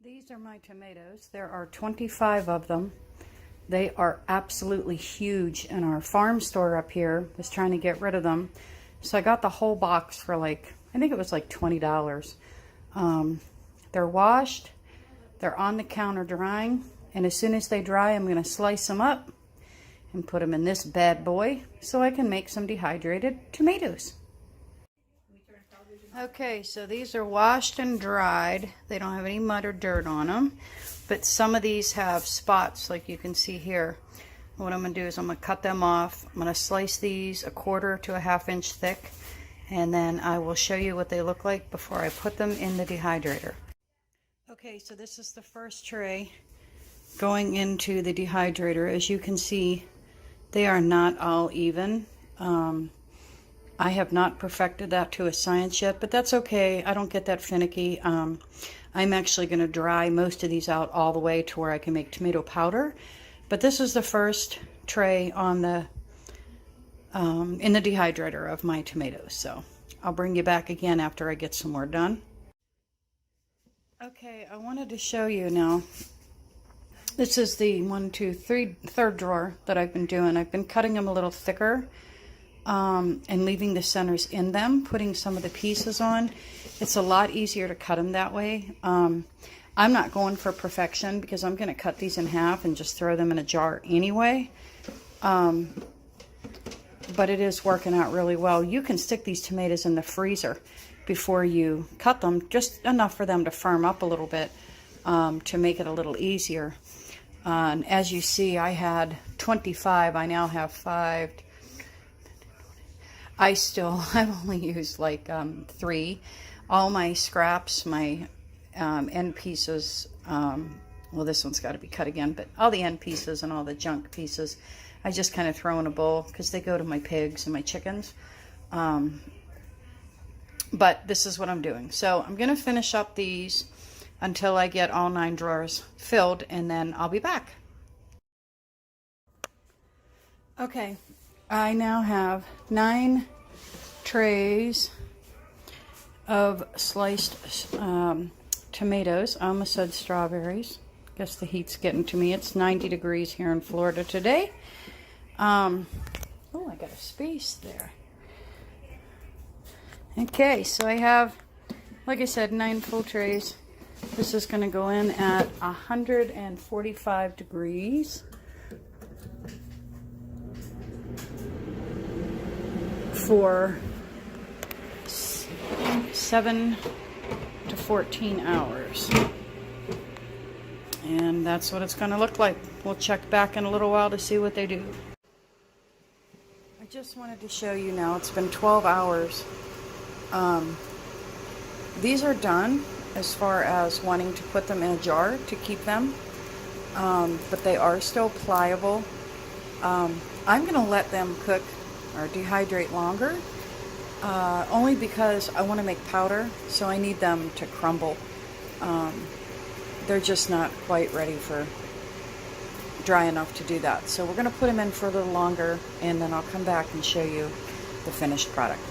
These are my tomatoes. There are 25 of them. They are absolutely huge, and our farm store up here was trying to get rid of them. So I got the whole box for like, I think it was like $20. They're washed, they're on the counter drying, and as soon as they dry, I'm going to slice them up and put them in this bad boy so I can make some dehydrated tomatoes. Okay, so these are washed and dried. They don't have any mud or dirt on them, but some of these have spots like you can see here. What I'm going to do is I'm going to cut them off. I'm going to slice these 1/4 to 1/2 inch thick, and then I will show you what they look like before I put them in the dehydrator. Okay, so this is the first tray going into the dehydrator. As you can see, they are not all even. I have not perfected that to a science yet, but that's okay. I don't get that finicky. I'm actually going to dry most of these out all the way to where I can make tomato powder. But this is the first tray on the in the dehydrator of my tomatoes. So I'll bring you back again after I get some more done. Okay, I wanted to show you now. This is the third drawer that I've been doing. I've been cutting them a little thicker. And leaving the centers in them, putting some of the pieces on. It's a lot easier to cut them that way. I'm not going for perfection because I'm going to cut these in half and just throw them in a jar anyway. But it is working out really well. You can stick these tomatoes in the freezer before you cut them, just enough for them to firm up a little bit to make it a little easier. And as you see, I had 25. I now have 5. I've only used like 3. All my scraps, my end pieces, well, this one's got to be cut again, but all the end pieces and all the junk pieces, I just kind of throw in a bowl because they go to my pigs and my chickens. But this is what I'm doing. So I'm going to finish up these until I get all 9 drawers filled, and then I'll be back. Okay. I now have 9 trays of sliced tomatoes. I almost said strawberries. Guess the heat's getting to me. It's 90 degrees here in Florida today. Oh, I got a space there. Okay, so I have, like I said, 9 full trays. This is going to go in at 145 degrees. For 7 to 14 hours. And that's what it's going to look like. We'll check back in a little while to see what they do. I just wanted to show you now, it's been 12 hours. These are done as far as wanting to put them in a jar to keep them. But they are still pliable. I'm going to let them cook or dehydrate longer, only because I want to make powder, so I need them to crumble. They're just not quite ready for dry enough to do that. So we're going to put them in for a little longer, and then I'll come back and show you the finished product.